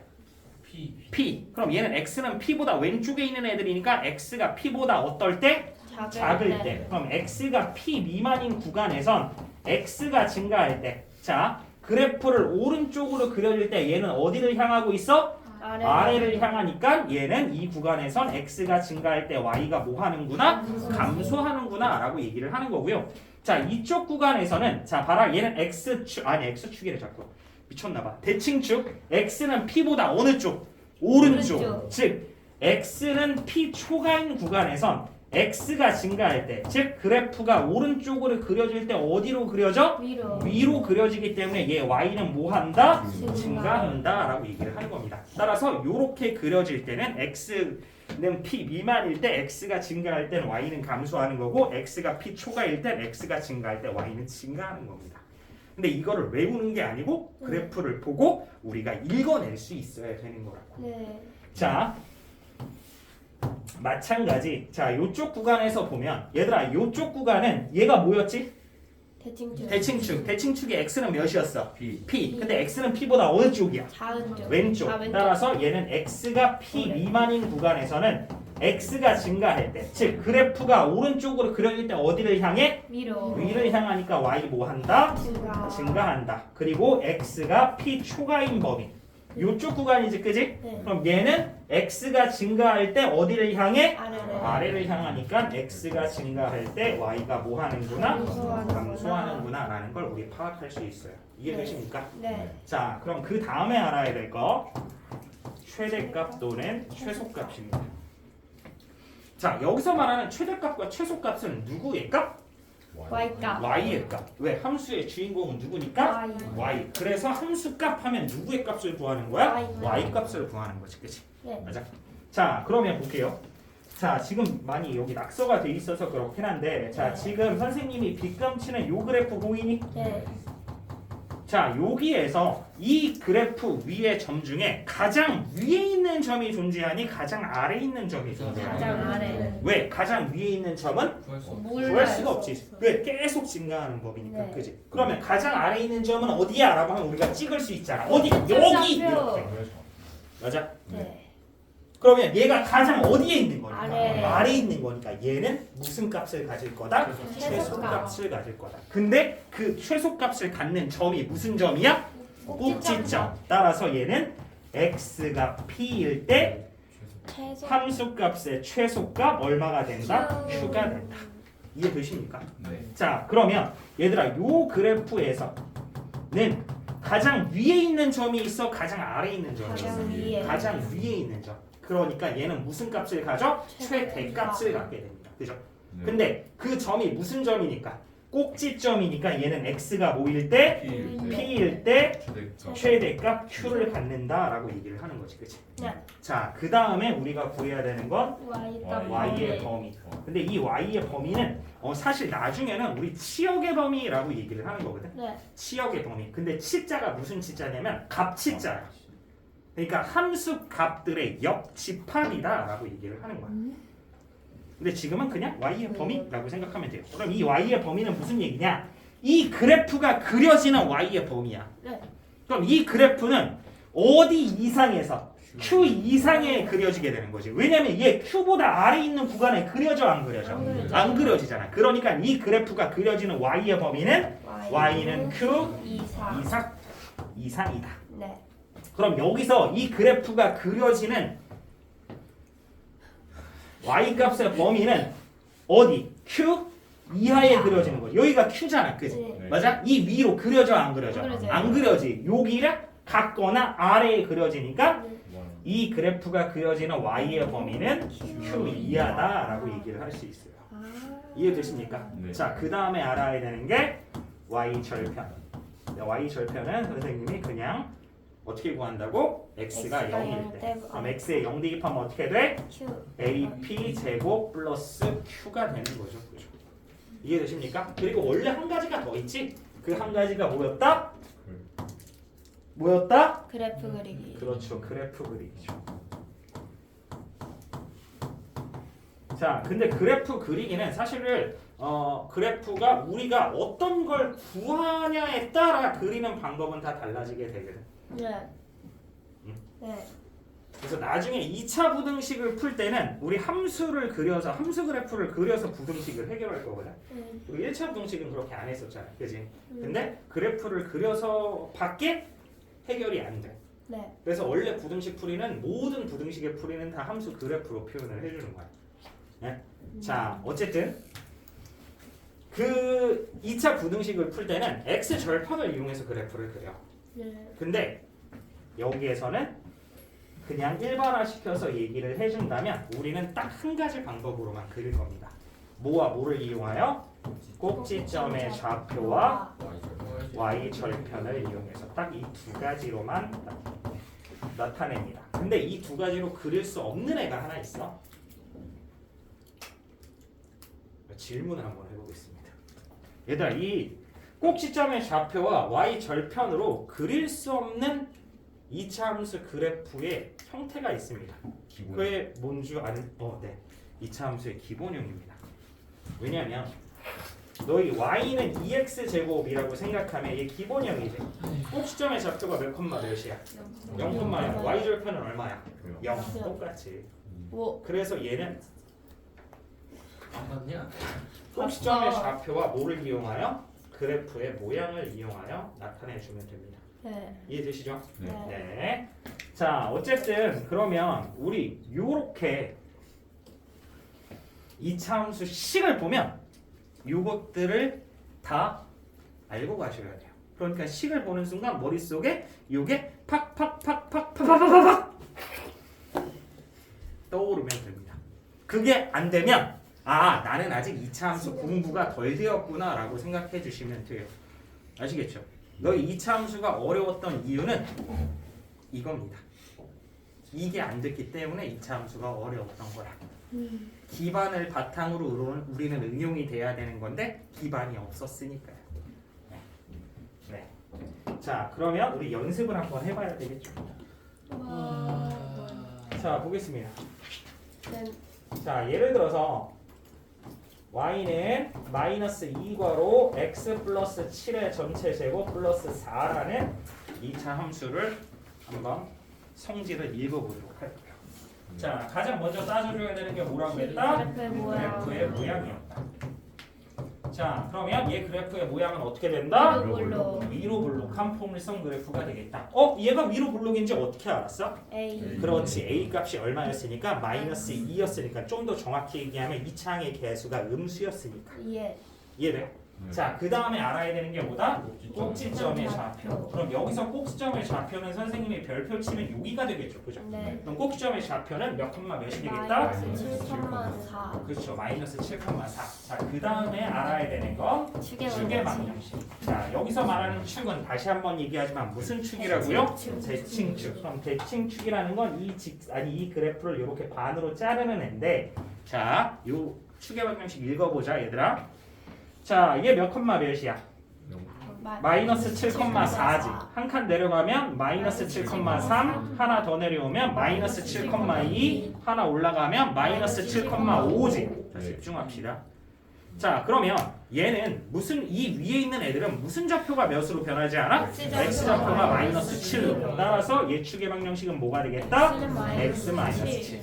p. 그럼 얘는 x는 p보다 왼쪽에 있는 애들이니까 x가 p보다 어떨 때? 작을 때. 그럼 x가 p 미만인 구간에선 x가 증가할 때. 자, 그래프를 오른쪽으로 그려질 때 얘는 어디를 향하고 있어? 아래를 향하니까 얘는 이 구간에선 x가 증가할 때 y가 뭐 하는구나? 감소하는구나 라고 얘기를 하는 거고요. 자, 이쪽 구간에서는 자 봐라 얘는 x축 아니 x축이래 자꾸 미쳤나봐. 대칭축 x는 p보다 어느 쪽? 오른쪽. 오른쪽. 즉 x는 p 초가인 구간에선 x가 증가할 때, 즉 그래프가 오른쪽으로 그려질 때 어디로 그려져? 위로 그려지기 때문에 얘 y는 뭐 한다? 증가한다 라고 얘기를 하는 겁니다. 따라서 이렇게 그려질 때는 x는 p 미만일 때 x가 증가할 때는 y는 감소하는 거고, x가 p 초과일 때 x가 증가할 때 y는 증가하는 겁니다. 근데 이거를 외우는 게 아니고 그래프를 보고 우리가 읽어낼 수 있어야 되는 거라고. 네. 자, 마찬가지. 자, 요쪽 구간에서 보면 얘들아, 요쪽 구간은 얘가 뭐였지? 대칭축. 대칭축. 대칭축의 x는 몇이었어? B. p. 근데 x는 p보다 어느 쪽이야? 작은 쪽. 왼쪽. 아, 왼쪽. 따라서 얘는 x가 p 미만인 구간에서는 x가 증가할 때, 즉 그래프가 오른쪽으로 그려질 때 어디를 향해? 위를 향하니까 y 뭐 한다? 증가한다. 그리고 x가 p 초과인 범위. 요쪽 구간이지, 그지? 네. 그럼 얘는 x가 증가할 때 어디를 향해? 아래로. 아래를 향하니까 x가 증가할 때 y가 뭐 하는구나? 감소하는구나. 감소하는구나 라는 걸 우리 파악할 수 있어요. 이해되십니까? 네. 자, 그럼 그 다음에 알아야 될 거 최대값 또는 최소값입니다. 자, 여기서 말하는 최대값과 최소값은 누구의 값? y값. y의 값. 왜? 함수의 주인공은 누구니까? y. y. 그래서 함수값 하면 누구의 값을 구하는 거야? Y. y 값을 구하는 거지, 그치? 네. 맞아. 자, 그러면 볼게요. 자, 지금 많이 여기 낙서가 돼 있어서 그렇긴 한데, 자, 지금 선생님이 빗감치는 요 그래프 보이니? 네. 자, 여기에서 이 그래프 위의 점 중에 가장 위에 있는 점이 존재하니 가장 아래에 있는 점이 존재하니? 가장 아래. 왜? 가장 위에 있는 점은 구할 수가 없지. 왜? 계속 증가하는 법이니까, 네. 그지? 그러면 가장 아래에 있는 점은 어디야? 라고 하면 우리가 찍을 수 있잖아. 어디? 여기! 이렇게. 맞아? 네. 그러면 얘가 가장 어디에 있는 거니까? 아래. 아래에 있는 거니까 얘는 무슨 값을 가질 거다? 최소값을 가질 거다. 근데 그 최소값을 갖는 점이 무슨 점이야? 꼭지점. 따라서 얘는 x가 p일 때 최소. 함수값의 최소값 얼마가 된다? Q. q가 된다. 이해되십니까? 네. 자, 그러면 얘들아, 요 그래프에서는 가장 위에 있는 점이 있어, 가장 아래에 있는 점이 있어? 가장 위에. 가장 위에 있는 점. 그러니까 얘는 무슨 값을 가져? 최대값을 갖게 됩니다. 그죠? 네. 근데 그 점이 무슨 점이니까? 꼭지점이니까 얘는 x가 뭐일 때? p일 때 최대값 q를 갖는다라고 얘기를 하는 거지, 그치? 네. 자, 그 다음에 우리가 구해야 되는 건 y값. y의 범위. 근데 이 y의 범위는 사실 나중에는 우리 치역의 범위라고 얘기를 하는 거거든. 네. 치역의 범위. 근데 치자가 무슨 치자냐면 값치자야. 그러니까 함수 값들의 역집합이다라고 얘기를 하는 거야. 근데 지금은 그냥 y의 범위라고 생각하면 돼요. 그럼 이 y의 범위는 무슨 얘기냐? 이 그래프가 그려지는 y의 범위야. 네. 그럼 이 그래프는 어디 이상에서 q 이상에 그려지게 되는 거지. 왜냐면 얘 q보다 아래 있는 구간에 그려져 안 그려져? 안 그려져. 안 그려지잖아. 그러니까 이 그래프가 그려지는 y의 범위는 y는 q 이상이다. 네. 그럼 여기서 이 그래프가 그려지는 y 값의 범위는 어디? q 이하에 그려지는 거지. 여기가 q잖아, 그지? 네. 맞아? 이 위로 그려져 안 그려져? 안 그려져요. 안 그려지. 여기를 같거나 아래에 그려지니까 이 그래프가 그려지는 y의 범위는 q 이하다라고 얘기를 할 수 있어요. 이해되십니까? 네. 자, 그 다음에 알아야 되는 게 y 절편. y 절편은 선생님이 그냥 어떻게 구한다고? x가 X가 0일 때. 때. 그럼 x에 0 대입하면 어떻게 돼? q. AP 제곱 플러스 q가 되는 거죠. 그죠? 이해되십니까? 그리고 원래 한 가지가 더 있지? 그 한 가지가 뭐였다? 뭐였다? 그래프 그리기. 그렇죠. 그래프 그리기죠. 자, 근데 그래프 그리기는 사실은 그래프가 우리가 어떤 걸 구하냐에 따라 그리는 방법은 다 달라지게 되거든. 네. 네. 그래서 나중에 2차 부등식을 풀 때는 우리 함수를 그려서 함수 그래프를 그려서 부등식을 해결할 거거든. 그리고 1차 부등식은 그렇게 안 했었잖아. 그지? 근데 그래프를 그려서 밖에 해결이 안 돼. 네. 그래서 원래 부등식 풀이는 모든 부등식의 풀이는 다 함수 그래프로 표현을 해주는 거야. 네? 자, 어쨌든 그 2차 부등식을 풀 때는 x 절편을 이용해서 그래프를 그려. 네. 근데 여기에서는 그냥 일반화시켜서 얘기를 해준다면 우리는 딱 한 가지 방법으로만 그릴 겁니다. 뭐와 뭐를 이용하여? 꼭지점의 좌표와 y 절편을 이용해서 딱 이 두 가지로만 나타냅니다. 근데 이 두 가지로 그릴 수 없는 애가 하나 있어. 질문을 한번 해보겠습니다. 얘들아, 이 꼭지점의 좌표와 y 절편으로 그릴 수 없는 이차 함수 그래프의 형태가 있습니다. 그게 뭔지 아는? 네. 이차 함수의 기본형입니다. 왜냐하면 너희 y는 2x 제곱이라고 생각하면 이게 기본형이지. 꼭지점의 좌표가 몇 콤마 몇이야? 0,0. y 절편은 얼마야? 0. 똑같이. 오. 그래서 얘는 안 맞냐? 꼭지점의 좌표와 뭐를 이용하여? 그래프의 모양을 이용하여 나타내주면 됩니다. 네. 이해되시죠? 네. 네. 자, 어쨌든 그러면 우리 요렇게 이차 함수 식을 보면 요것들을 다 알고 가셔야 돼요. 그러니까 식을 보는 순간 머릿속에 요게 팍팍팍팍팍팍팍팍 떠오르면 됩니다. 그게 안 되면 나는 아직 이차 함수 공부가 덜 되었구나 라고 생각해 주시면 돼요. 아시겠죠? 너희 이차 함수가 어려웠던 이유는 이겁니다. 이게 안 됐기 때문에 이차 함수가 어려웠던 거야. 기반을 바탕으로 우리는 응용이 돼야 되는 건데 기반이 없었으니까요. 네. 자, 그러면 우리 연습을 한번 해봐야 되겠죠. 와. 자, 보겠습니다. 네. 자, 예를 들어서 y는 마이너스 2괄호 x 플러스 7의 전체 제곱 플러스 4라는 2차 함수를 한번 성질을 읽어보도록 할게요. 자, 가장 먼저 따져줘야 되는 게 뭐라고 했다? 그래프의 모양이었다. 자, 그러면 얘 그래프의 모양은 어떻게 된다? 위로 볼록한 포물선 그래프가 되겠다. 얘가 위로 볼록인지 어떻게 알았어? A. 그렇지. A 값이 얼마였으니까? 마이너스 2였으니까 좀 더 정확히 얘기하면 이 창의 개수가 음수였으니까. 예. 이해돼? 자, 그 다음에 알아야 되는 게 뭐다? 꼭지점의 좌표. 그럼 여기서 꼭지점의 좌표는 선생님이 별표 치면 여기가 되겠죠, 그죠? 네. 그럼 꼭지점의 좌표는 몇 콤마 몇이 되겠다? 마이너스 7,4. 그렇죠, 마이너스 7,4. 자, 그 다음에 알아야 되는 건 축의 방정식. 자, 여기서 말하는 축은 다시 한번 얘기하지만 무슨 축이라고요? 대칭축. 그럼 대칭축이라는 건 이 그래프를 이렇게 반으로 자르는 애인데, 자, 요 축의 방정식 읽어보자, 얘들아. 자, 이게 몇 콤마 몇이야? 마이너스 7,4지. 한 칸 내려가면 마이너스 7,3, 하나 더 내려오면 마이너스 7,2, 하나 올라가면 마이너스 7,5지. 자, 집중합시다. 자, 그러면 얘는 이 위에 있는 애들은 무슨 좌표가 몇으로 변하지 않아? x좌표가 마이너스 7로. 따라서 얘 축의 방정식은 뭐가 되겠다? x 마이너스 7.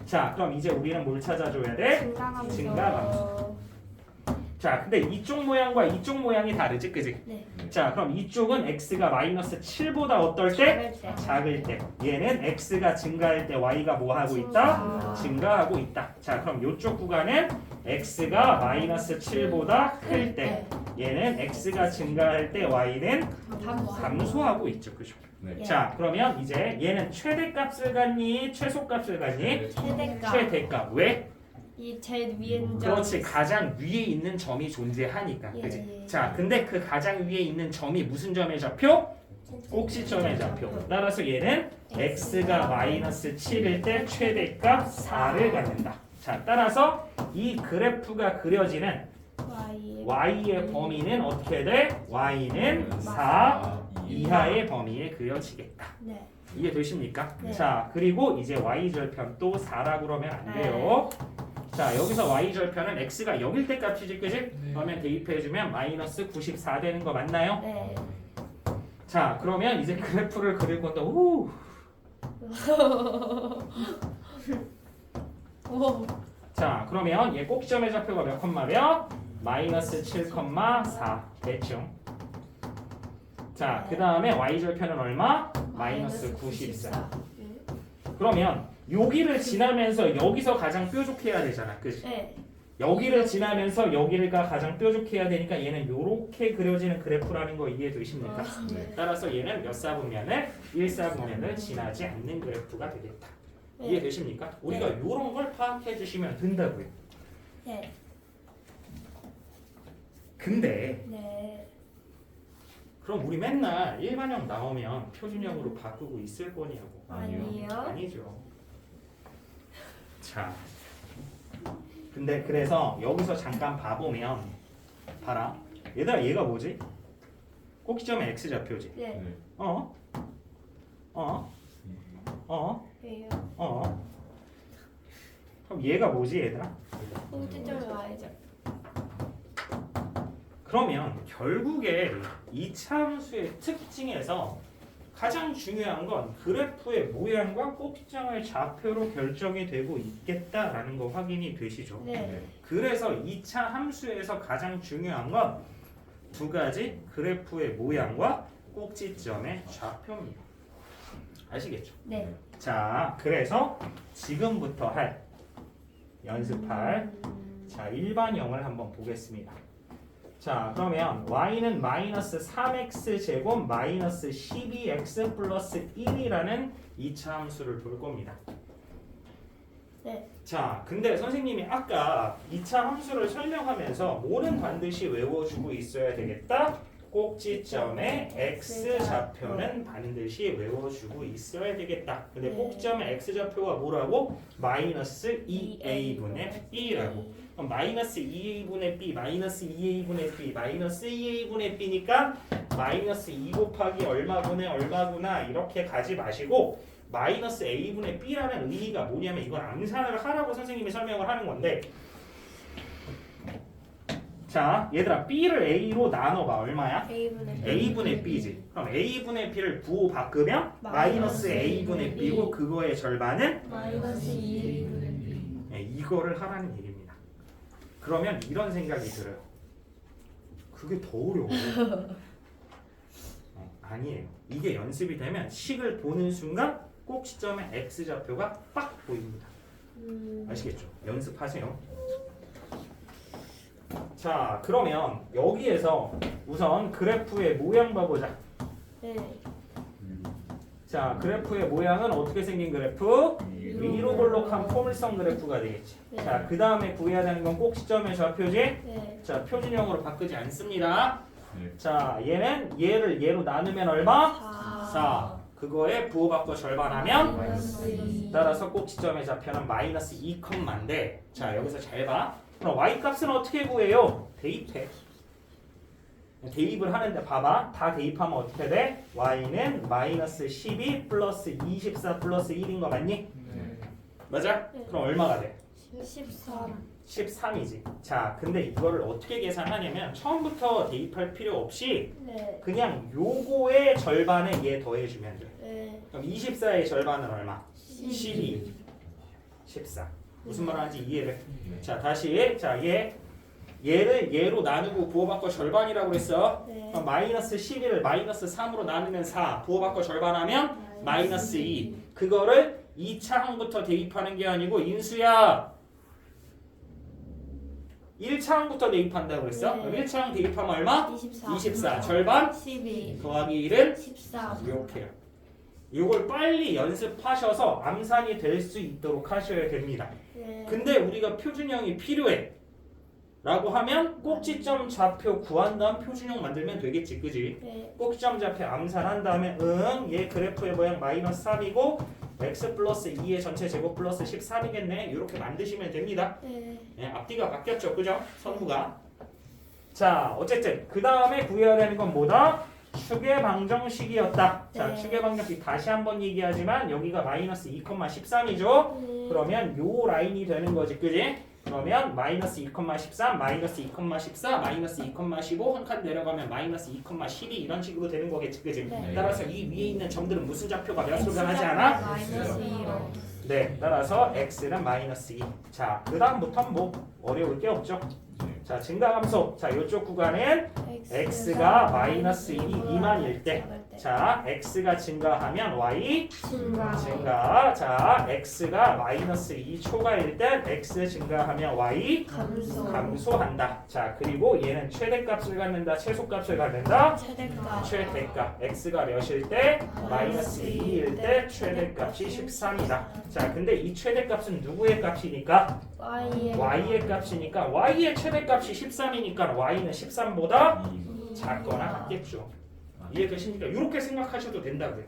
자, 그럼 이제 우리는 뭘 찾아줘야 돼? 증가함수. 자, 근데 이쪽 모양과 이쪽 모양이 다르지, 그지? 네. 자, 그럼 이쪽은 x가 마이너스 7보다 어떨 때? 작을 때. 얘는 x가 증가할 때 y가 뭐 하고 있다? 증가하고 있다. 자, 그럼 이쪽 구간은 x가 마이너스 7보다 클 때. 얘는 x가 증가할 때 y는 감소하고 있죠, 그죠? 네. 자, 그러면 이제 얘는 최대값을 갖니? 최소값을 갖니? 최대값. 최대값. 왜? 이 제일 위에 있는 그렇지, 가장 위에 있는 점이 존재하니까, 예, 그지? 예. 자, 근데 그 가장 위에 있는 점이 무슨 점의 좌표? 꼭지점의 좌표. 따라서 얘는 x가 마이너스 7일 때 최대값 4를 갖는다. 자, 따라서 이 그래프가 그려지는 y의 범위는 어떻게 돼? y는 4 이하의 범위에 그려지겠다. 네. 이해되십니까? 네. 자, 그리고 이제 y절편 또 4라 그러면 안 돼요. 자, 여기서 y절편은 x가 0일 때 값이지, 그지? 네. 그러면 대입해주면 마이너스 94 되는 거 맞나요? 네. 자, 그러면 이제 그래프를 그릴 건데, 오! 오. 자, 그러면 얘 꼭지점의 좌표가 몇 콤마 몇? 마이너스 7,4 대충. 자, 그 다음에 y절편은 얼마? 마이너스 94. 그러면 여기를 지나면서 여기서 가장 뾰족해야 되잖아, 그지? 네. 여기를 지나면서 여기가 가장 뾰족해야 되니까 얘는 요렇게 그려지는 그래프라는 거 이해되십니까? 네. 따라서 얘는 몇 사분면을 1사분면을 지나지 않는 그래프가 되겠다. 이해되십니까? 우리가 요런 걸 파악해 주시면 된다고요. 네. 근데 네. 그럼 우리 맨날 일반형 나오면 표준형으로 바꾸고 있을 거냐고. 아니요. 아니죠. 자, 근데 그래서 여기서 잠깐 봐보면 봐라. 얘들아 얘가 뭐지? 꼭지점의 x좌표지. 네. 어? 왜요? 그럼 얘가 뭐지 얘들아? 꼭지점이 Y죠. 그러면 결국에 이차함수의 특징에서 가장 중요한 건 그래프의 모양과 꼭지점의 좌표로 결정이 되고 있겠다라는 거 확인이 되시죠? 네. 그래서 2차 함수에서 가장 중요한 건 두 가지 그래프의 모양과 꼭지점의 좌표입니다. 아시겠죠? 네. 자, 그래서 지금부터 연습할 자 일반형을 한번 보겠습니다. 자, 그러면 y는 마이너스 3x 제곱 마이너스 12x 플러스 1이라는 2차 함수를 볼 겁니다. 네. 자, 근데 선생님이 아까 2차 함수를 설명하면서 뭐는 반드시 외워주고 있어야 되겠다? 꼭지점의 x좌표는 반드시 외워주고 있어야 되겠다. 근데 네. 꼭지점의 x좌표가 뭐라고? 마이너스 2a분의 b라고. 그럼 마이너스 2a분의 b, 마이너스 2a분의 b, 마이너스 2a분의 b니까 마이너스 2 곱하기 얼마분의 얼마구나 이렇게 가지 마시고 마이너스 a분의 b라는 의미가 뭐냐면 이건 암산을 하라고 선생님이 설명을 하는 건데 자 얘들아 b를 a로 나눠봐. 얼마야? a분의 b지. 그럼 a분의 b를 부호 바꾸면 마이너스 a분의 b고 그거의 절반은 마이너스 2분의 네, 이거를 하라는 얘기입니다. 그러면 이런 생각이 들어요. 그게 더 어려워. 아니에요. 이게 연습이 되면 식을 보는 순간 꼭지점의 x좌표가 빡 보입니다. 아시겠죠? 연습하세요. 자, 그러면 여기에서 우선 그래프의 모양 봐보자. 네. 자, 그래프의 모양은 어떻게 생긴 그래프? 위로 볼록한 포물선 그래프가 되겠지. 네. 자, 그 다음에 구해야 되는 건 꼭지점의 좌표지? 네. 자, 표준형으로 바꾸지 않습니다. 자, 얘를 얘로 나누면 얼마? 4. 그거에 부호 바꿔 절반하면 마이너스 2. 따라서 꼭지점의 좌표는 마이너스 2컴마인데 자, 여기서 잘 봐. 그럼 y 값은 어떻게 구해요? 대입해. 대입을 하는데 봐봐. 다 대입하면 어떻게 돼? y는 마이너스 12 플러스 24 플러스 1인 거 맞니? 맞아? 네. 그럼 얼마가 돼? 13. 13이지. 자, 근데 이거를 어떻게 계산하냐면 처음부터 대입할 필요 없이 네. 그냥 요거의 절반에 얘 더해주면 돼. 네. 그럼 24의 절반은 얼마? 12. 12. 14. 무슨 말 하는지 이해를. 자, 다시. 자, 얘를 얘로 나누고 부호 바꿔 절반이라고 그랬어. 네. 그럼 마이너스 11을 마이너스 3으로 나누면 4. 부호 바꿔 절반하면 마이너스 2. 그거를 2차 항부터 대입하는 게 아니고 인수야. 1차 항부터 대입한다고 그랬어? 네. 그럼 1차 항 대입하면 얼마? 24. 24. 절반 12. 더하기 1은 14. 이렇게요. 이걸 빨리 연습하셔서 암산이 될 수 있도록 하셔야 됩니다. 네. 근데 우리가 표준형이 필요해 라고 하면 꼭지점 좌표 구한 다음 표준형 만들면 되겠지, 그지? 네. 꼭지점 좌표 암산한 다음에 얘 그래프의 모양 마이너스 3이고 x 플러스 2의 전체 제곱 플러스 13이겠네. 이렇게 만드시면 됩니다. 네. 네, 앞뒤가 바뀌었죠, 그죠? 선후가. 자, 어쨌든 그 다음에 구해야 되는 건 뭐다? 축의 방정식이었다. 자, 네. 축의 방정식 다시 한번 얘기하지만 여기가 마이너스 2,13이죠. 네. 그러면 요 라인이 되는 거지, 그지? 그러면 마이너스 2,13, 마이너스 2,14, 마이너스 2,15 한 칸 내려가면 마이너스 2,12 이런 식으로 되는 거겠지, 그지? 네. 따라서 이 위에 있는 점들은 무슨 좌표가 몇으로 변하지 않아? 마이너스 2로. 네, 따라서 x는 마이너스 2. 자, 그 다음부터는 뭐 어려울 게 없죠. 자, 증가함수. 자, 이쪽 구간은 x가 마이너스 1이 미만일 때. 자, x가 증가하면 y 증가. 자, x가 마이너스 2 초과일 때 x 증가하면 y 감소한다. 자, 그리고 얘는 최대값을 갖는다, 최소값을 갖는다. 최대값. x가 몇일 때? 마이너스 2일 때 최대값이 13이다. 자, 근데 이 최대값은 누구의 값이니까? y의 값이니까 y의 최대값이 13이니까 y는 13보다 작거나 같겠죠. 이해되십니까? 이렇게 생각하셔도 된다고요.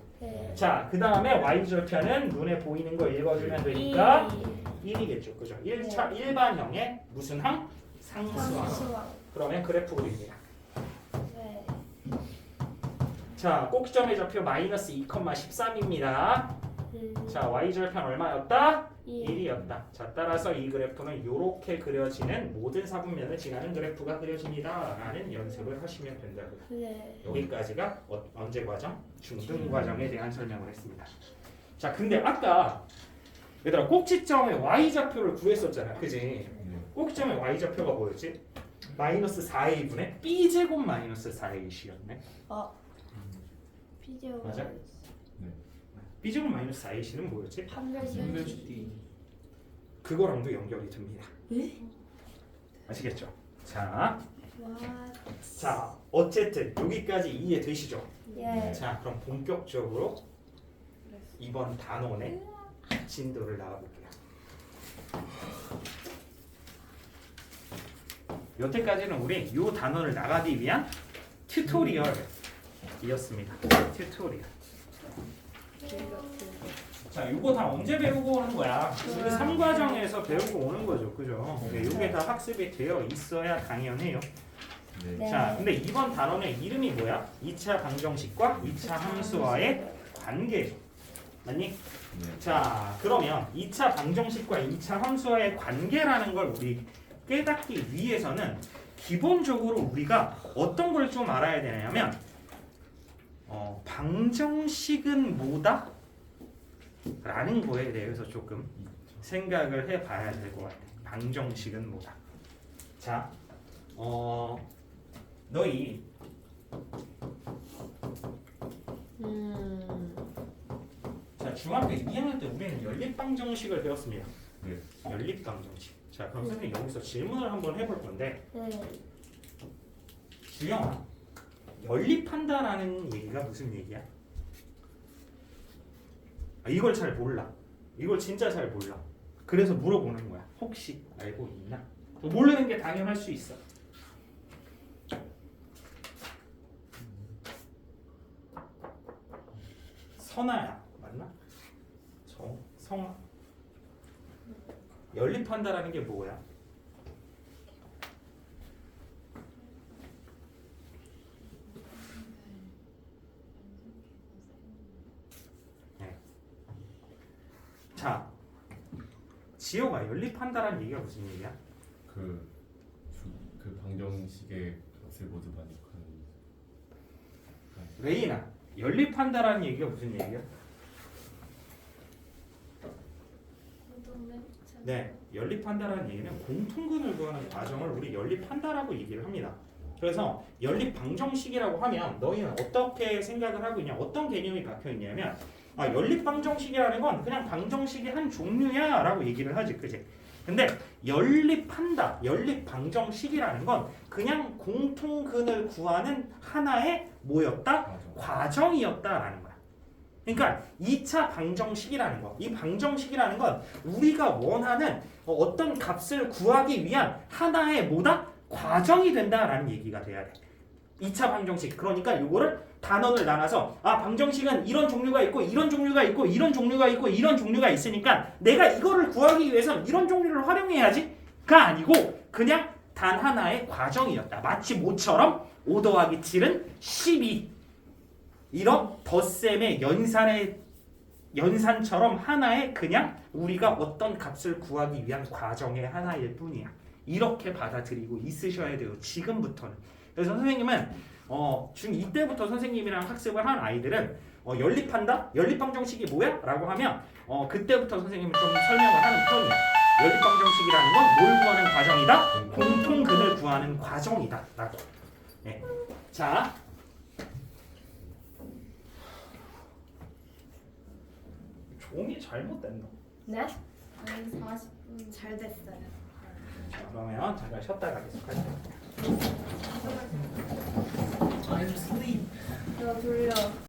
자, 그 다음에 y절편은 눈에 보이는 거 읽어주면 되니까 1이겠죠. 그죠? 1차 일반형의 무슨 항? 상수항. 그러면 그래프 그립니다. 자, 꼭지점의 좌표 마이너스 2,13입니다. 자, y절편 얼마였다? 1이었다. 자, 따라서 이 그래프는 이렇게 그려지는 모든 사분면을 지나는 그래프가 그려집니다. 라는 연습을 하시면 된다고요. 여기까지가 언제 과정? 중등 과정에 대한 설명을 했습니다. 자, 근데 아까 얘들아 꼭지점의 y좌표를 구했었잖아. 그지? 꼭지점의 y좌표가 뭐였지? 마이너스 4a분의 b제곱 마이너스 4ac였네. 맞아? b제곱 마이너스 4ac는 뭐였지? 그거랑도 연결이 됩니다. 아시겠죠? 자, 어쨌든 여기까지 이해되시죠? 자, 그럼 본격적으로 이번 단원의 진도를 나가볼게요. 여태까지는 우리 이 단원을 나가기 위한 튜토리얼이었습니다. 튜토리얼. 자, 이거 다 언제 배우고 오는 거야? 우리 3과정에서 배우고 오는 거죠. 그죠? 이게 다 학습이 되어 있어야 당연해요. 자, 근데 이번 단원의 이름이 뭐야? 2차 방정식과 2차 함수와의 관계죠. 맞니? 자, 그러면 2차 방정식과 2차 함수와의 관계라는 걸 우리 깨닫기 위해서는 기본적으로 우리가 어떤 걸 좀 알아야 되냐면 방정식은 뭐다? 라는 거에 대해서 조금 생각을 해봐야 될 것 같아. 방정식은 뭐다? 자, 너희 자, 중학교 2학년 때 우리는 연립방정식을 배웠습니다. 연립방정식. 자, 그럼 선생님 여기서 질문을 한번 해볼 건데, 주영아, 연립한다라는 얘기가 무슨 얘기야? 이걸 잘 몰라. 이걸 진짜 잘 몰라. 그래서 물어보는 거야. 혹시 알고 있나? 모르는 게 당연할 수 있어. 선아야, 맞나? 성아. 연립한다라는 게 뭐야? 자, 지호가 연립한다라는 얘기가 무슨 얘기야? 그 방정식의 값을 모두 만족하는. 레이나, 연립한다라는 얘기가 무슨 얘기야? 네, 연립한다라는 얘기는 공통근을 구하는 과정을 우리 연립한다라고 얘기를 합니다. 그래서 연립방정식이라고 하면 너희는 어떻게 생각을 하고 있냐, 어떤 개념이 박혀 있냐면 연립방정식이라는 건 그냥 방정식의 한 종류야 라고 얘기를 하지, 그지? 근데 연립한다, 연립방정식이라는 건 그냥 공통근을 구하는 하나의 뭐였다? 과정이었다라는 거야. 그러니까 2차 방정식이라는 거, 이 방정식이라는 건 우리가 원하는 어떤 값을 구하기 위한 하나의 뭐다? 과정이 된다라는 얘기가 돼야 돼. 2차 방정식. 그러니까 이거를 단원을 나눠서 방정식은 이런 종류가 있고 이런 종류가 있고 이런 종류가 있고 이런 종류가 있으니까 내가 이거를 구하기 위해서는 이런 종류를 활용해야지가 아니고 그냥 단 하나의 과정이었다. 마치 모처럼 5 더하기 7은 12 이런 덧셈의 연산처럼 하나의 그냥 우리가 어떤 값을 구하기 위한 과정의 하나일 뿐이야. 이렇게 받아들이고 있으셔야 돼요. 지금부터는. 그래서 선생님은 중2 때부터 선생님이랑 학습을 한 아이들은 연립한다? 연립방정식이 뭐야? 라고 하면 그때부터 선생님은 좀 설명을 하는 편이야. 연립방정식이라는 건 뭘 구하는 과정이다? 공통근을 구하는 과정이다 라고. 네. 자, 종이 잘못됐나? 네? 아니 40분. 잘 됐어요. 자, 그러면 잠깐 쉬었다가 계속 할게요. I'm asleep. 저 졸려.